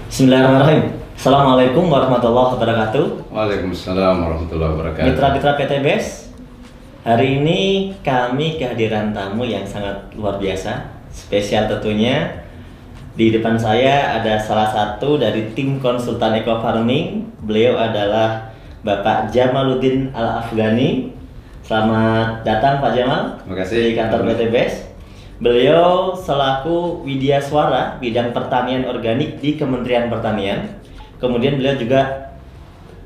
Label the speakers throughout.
Speaker 1: Bismillahirrahmanirrahim. Assalamualaikum warahmatullahi wabarakatuh.
Speaker 2: Waalaikumsalam warahmatullahi wabarakatuh.
Speaker 1: Mitra-mitra PTBS, hari ini kami kehadiran tamu yang sangat luar biasa, spesial tentunya. Di depan saya ada salah satu dari tim konsultan Eco Farming. Beliau adalah Bapak Jamaluddin Al-Afghani. Selamat datang Pak Jamal.
Speaker 2: Terima kasih.
Speaker 1: Di kantor PTBS. Beliau selaku Widya Suara bidang pertanian organik di Kementerian Pertanian. Kemudian beliau juga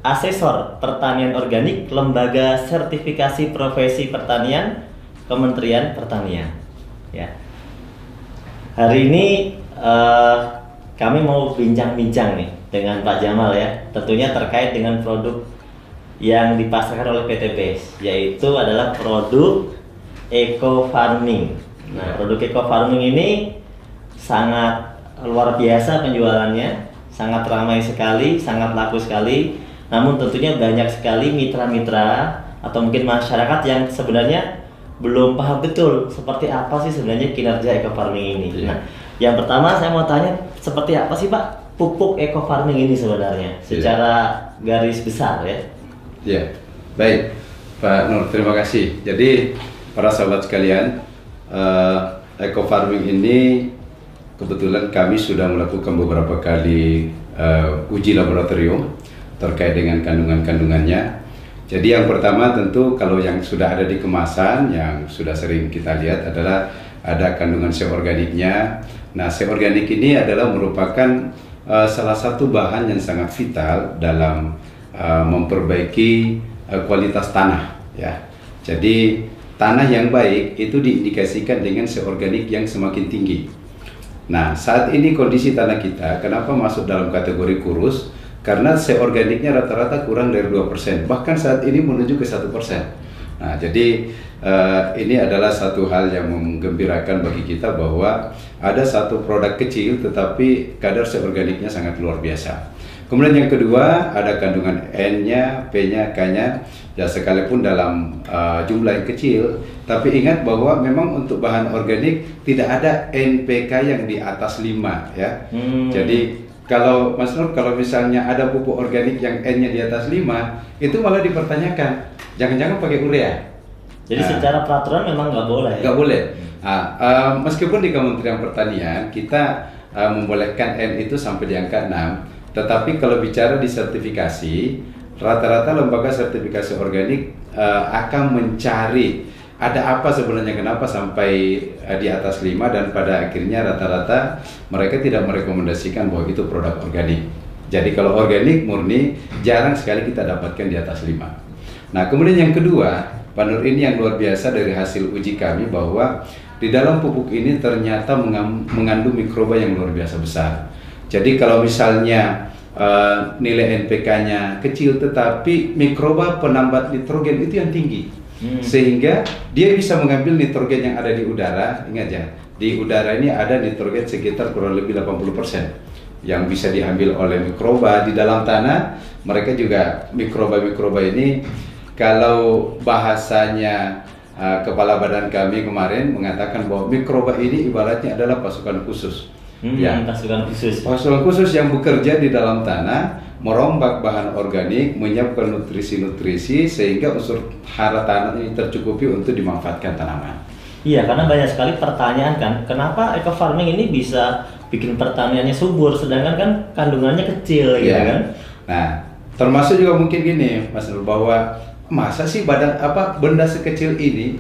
Speaker 1: asesor pertanian organik Lembaga Sertifikasi Profesi Pertanian Kementerian Pertanian. Ya. Hari ini kami mau bincang-bincang nih dengan Pak Jamal ya, tentunya terkait dengan produk yang dipasarkan oleh PTBS, yaitu adalah produk Eco Farming. Nah, produk Eco Farming ini sangat luar biasa penjualannya, sangat ramai sekali, sangat laku sekali. Namun tentunya banyak sekali mitra-mitra atau mungkin masyarakat yang sebenarnya belum paham betul seperti apa sih sebenarnya kinerja Eco Farming ini. Nah, yang pertama saya mau tanya, seperti apa sih Pak pupuk Eco Farming ini sebenarnya secara garis besar ya?
Speaker 2: Ya, baik Pak Nur, terima kasih. Jadi para sahabat sekalian, Eco Farming ini kebetulan kami sudah melakukan beberapa kali uji laboratorium terkait dengan kandungan-kandungannya. Jadi yang pertama tentu kalau yang sudah ada di kemasan yang sudah sering kita lihat adalah ada kandungan seorganiknya. Nah, seorganik ini adalah merupakan salah satu bahan yang sangat vital dalam memperbaiki kualitas tanah ya. Jadi tanah yang baik itu diindikasikan dengan seorganik yang semakin tinggi. Nah, saat ini kondisi tanah kita kenapa masuk dalam kategori kurus? Karena seorganiknya rata-rata kurang dari 2%, bahkan saat ini menuju ke 1%. Nah, jadi ini adalah satu hal yang menggembirakan bagi kita bahwa ada satu produk kecil tetapi kadar seorganiknya sangat luar biasa. Kemudian yang kedua ada kandungan N-nya, P-nya, K-nya. Ya sekalipun dalam jumlah yang kecil, tapi ingat bahwa memang untuk bahan organik tidak ada NPK yang di atas 5 ya. Jadi kalau Mas Nur, kalau misalnya ada pupuk organik yang N-nya di atas 5, itu malah dipertanyakan, jangan-jangan pakai urea.
Speaker 1: Jadi secara peraturan memang nggak boleh.
Speaker 2: Nggak boleh. Meskipun di Kementerian Pertanian kita membolehkan N itu sampai di angka 6, tetapi kalau bicara di sertifikasi, rata-rata lembaga sertifikasi organik akan mencari ada apa sebenarnya kenapa sampai di atas 5, dan pada akhirnya rata-rata mereka tidak merekomendasikan bahwa itu produk organik. Jadi kalau organik murni jarang sekali kita dapatkan di atas 5. Nah, kemudian yang kedua, Pak Nur, ini yang luar biasa dari hasil uji kami bahwa di dalam pupuk ini ternyata mengandung mikroba yang luar biasa besar. Jadi kalau misalnya nilai NPK-nya kecil tetapi mikroba penambat nitrogen itu yang tinggi, sehingga dia bisa mengambil nitrogen yang ada di udara. Ingat ya, di udara ini ada nitrogen sekitar kurang lebih 80% yang bisa diambil oleh mikroba di dalam tanah. Mereka juga mikroba-mikroba ini, kalau bahasanya kepala badan kami kemarin mengatakan bahwa mikroba ini ibaratnya adalah pasukan khusus. Pasukan khusus yang bekerja di dalam tanah, merombak bahan organik, menyiapkan nutrisi-nutrisi sehingga unsur hara tanah ini tercukupi untuk dimanfaatkan tanaman.
Speaker 1: Iya, karena banyak sekali pertanyaan kan, kenapa Eco Farming ini bisa bikin pertaniannya subur sedangkan kan kandungannya kecil gitu kan?
Speaker 2: Nah, termasuk juga mungkin gini Mas Nur, bahwa masa sih benda sekecil ini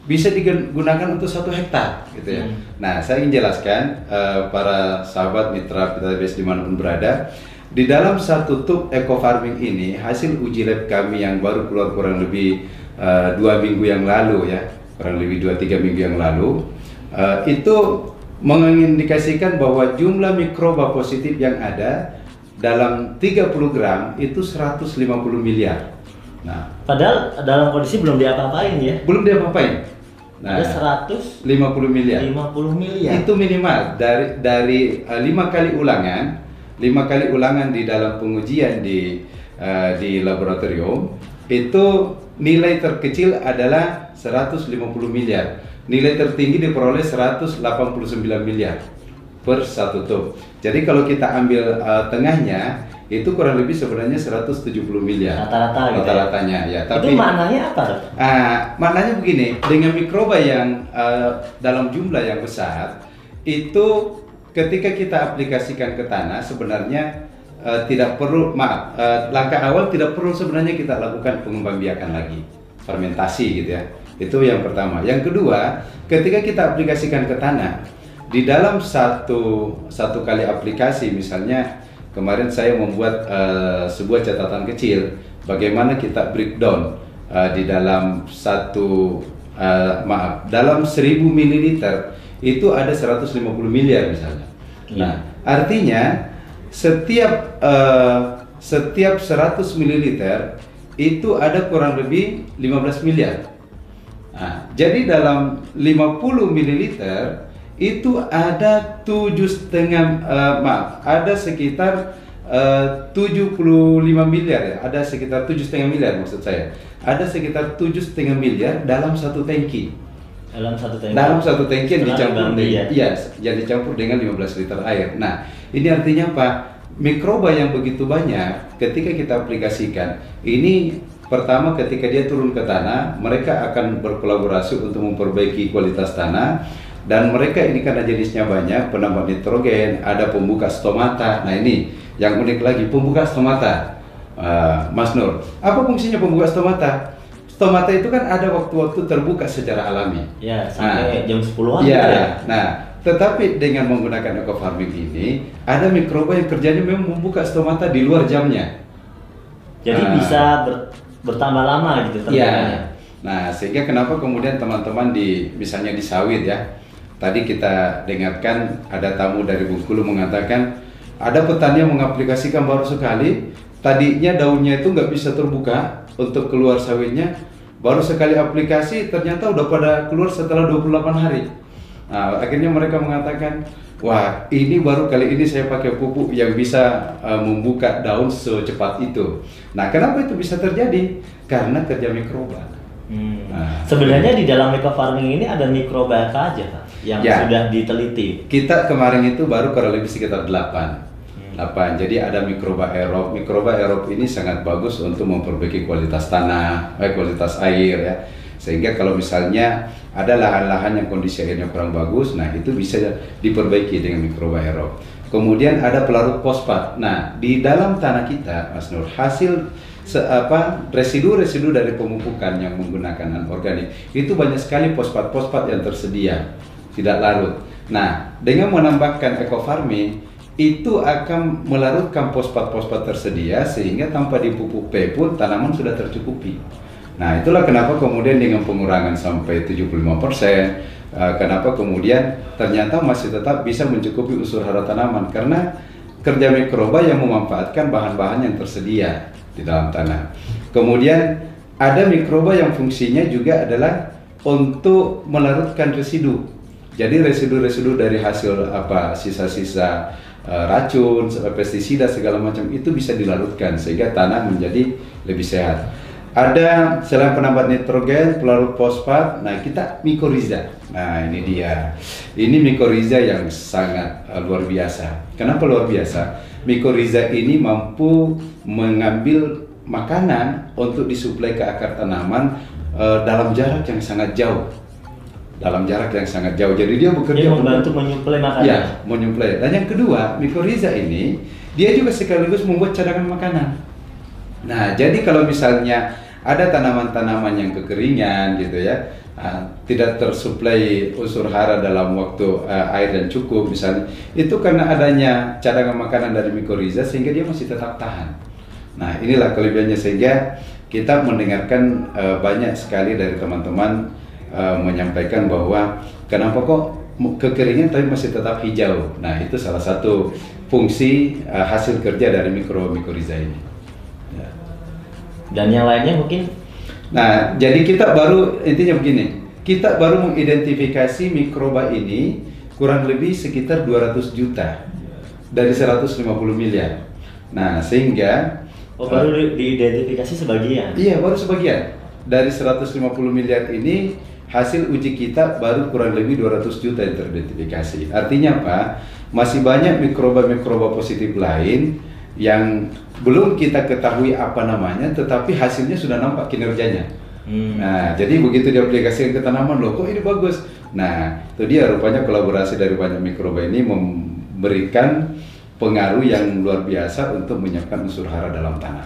Speaker 2: bisa digunakan untuk 1 hektar gitu ya. Nah, saya ingin jelaskan para sahabat mitra PTBS dimanapun berada, di dalam satu tub Eco Farming ini hasil uji lab kami yang baru keluar kurang lebih 2 minggu yang lalu ya, kurang lebih 2-3 minggu yang lalu, itu mengindikasikan bahwa jumlah mikroba positif yang ada dalam 30 gram itu 150 miliar. Nah,
Speaker 1: padahal dalam kondisi belum diapa-apain ya?
Speaker 2: Belum diapa-apain. Nah,
Speaker 1: ada 150
Speaker 2: miliar.
Speaker 1: 50 miliar.
Speaker 2: Itu minimal dari 5 kali ulangan, 5 kali ulangan di dalam pengujian di laboratorium, itu nilai terkecil adalah 150 miliar. Nilai tertinggi diperoleh 189 miliar. per 1 tub. Jadi kalau kita ambil tengahnya itu kurang lebih sebenarnya 170 miliar
Speaker 1: rata-rata gitu
Speaker 2: rata-ratanya ya. Tapi
Speaker 1: itu maknanya apa, Dok?
Speaker 2: Maknanya begini, dengan mikroba yang dalam jumlah yang besar itu ketika kita aplikasikan ke tanah sebenarnya tidak perlu langkah awal tidak perlu sebenarnya kita lakukan pengembangbiakan lagi, fermentasi gitu ya. Itu yang pertama. Yang kedua, ketika kita aplikasikan ke tanah di dalam satu kali aplikasi, misalnya kemarin saya membuat sebuah catatan kecil bagaimana kita breakdown di dalam dalam 1000 ml itu ada 150 miliar misalnya. Nah, artinya setiap 100 ml itu ada kurang lebih 15 miliar. Nah, jadi dalam 50 ml itu ada 7,5 ada sekitar 75 miliar ya, ada sekitar 7,5 miliar maksud saya. Ada sekitar 7,5 miliar dalam satu tangki. Dalam satu tangki yang dicampur dengan yang dicampur dengan 15 liter air. Nah, ini artinya apa? Mikroba yang begitu banyak ketika kita aplikasikan ini, pertama ketika dia turun ke tanah, mereka akan berkolaborasi untuk memperbaiki kualitas tanah. Dan mereka ini karena jenisnya banyak, penambah nitrogen, ada pembuka stomata. Nah ini yang unik lagi, pembuka stomata. Mas Nur, apa fungsinya pembuka stomata? Stomata itu kan ada waktu-waktu terbuka secara alami.
Speaker 1: Ya, sampai jam 10-an.
Speaker 2: Ya, ya. Nah, tetapi dengan menggunakan eco farming ini, ada mikroba yang kerjanya memang membuka stomata di luar jamnya.
Speaker 1: Jadi bisa bertambah lama gitu
Speaker 2: terbukanya. Nah, sehingga kenapa kemudian teman-teman misalnya di sawit ya, tadi kita dengarkan ada tamu dari Bengkulu mengatakan ada petani yang mengaplikasikan baru sekali, tadinya daunnya itu nggak bisa terbuka untuk keluar sawitnya, baru sekali aplikasi ternyata udah pada keluar setelah 28 hari. Nah, akhirnya mereka mengatakan, wah ini baru kali ini saya pakai pupuk yang bisa membuka daun secepat itu. Nah, kenapa itu bisa terjadi? Karena kerja mikroba. Nah,
Speaker 1: sebenarnya di dalam eco farming ini ada mikroba apa aja, Pak, yang sudah diteliti?
Speaker 2: Kita kemarin itu baru kurang lebih sekitar 8. Jadi ada mikroba aerob. Mikroba aerob ini sangat bagus untuk memperbaiki kualitas tanah, kualitas air ya. Sehingga kalau misalnya ada lahan-lahan yang kondisi airnya kurang bagus, nah itu bisa diperbaiki dengan mikroba aerob. Kemudian ada pelarut fosfat. Nah, di dalam tanah kita, Mas Nur, hasil residu-residu dari pemupukan yang menggunakan anorganik itu banyak sekali fosfat-fosfat yang tersedia, tidak larut. Nah, dengan menambahkan eco farming itu akan melarutkan fosfat-fosfat tersedia sehingga tanpa dipupuk P pun tanaman sudah tercukupi. Nah, itulah kenapa kemudian dengan pengurangan sampai 75%, kenapa kemudian ternyata masih tetap bisa mencukupi unsur hara tanaman karena kerja mikroba yang memanfaatkan bahan-bahan yang tersedia di dalam tanah. Kemudian ada mikroba yang fungsinya juga adalah untuk melarutkan residu. Jadi residu-residu dari hasil sisa-sisa racun, pestisida segala macam itu bisa dilarutkan sehingga tanah menjadi lebih sehat. Ada selain penambah nitrogen, pelarut fosfat, nah kita mikoriza. Nah ini dia, ini mikoriza yang sangat luar biasa. Kenapa luar biasa? Mikoriza ini mampu mengambil makanan untuk disuplai ke akar tanaman dalam jarak yang sangat jauh. Jadi dia bekerja
Speaker 1: membantu menyuplai makanan.
Speaker 2: Ya, menyuplai. Dan yang kedua, mikoriza ini dia juga sekaligus membuat cadangan makanan. Nah, jadi kalau misalnya ada tanaman-tanaman yang kekeringan gitu ya, tidak tersuplai unsur hara dalam waktu air yang cukup misalnya, itu karena adanya cadangan makanan dari mikoriza sehingga dia masih tetap tahan. Nah, inilah kelebihannya sehingga kita mendengarkan banyak sekali dari teman-teman menyampaikan bahwa kenapa kok kekeringan tapi masih tetap hijau. Nah, itu salah satu fungsi hasil kerja dari mikoriza ini. Ya.
Speaker 1: Dan yang lainnya mungkin?
Speaker 2: Nah, jadi kita baru intinya begini, kita baru mengidentifikasi mikroba ini kurang lebih sekitar 200 juta dari 150 miliar. Nah, sehingga
Speaker 1: baru diidentifikasi sebagian?
Speaker 2: Iya, baru sebagian. Dari 150 miliar ini hasil uji kita baru kurang lebih 200 juta yang teridentifikasi. Artinya apa? Masih banyak mikroba-mikroba positif lain yang belum kita ketahui apa namanya, tetapi hasilnya sudah nampak kinerjanya. Nah, jadi begitu diaplikasikan ke tanaman, loh kok ini bagus. Nah, itu dia rupanya kolaborasi dari banyak mikroba ini memberikan pengaruh yang luar biasa untuk menyiapkan unsur hara dalam tanah.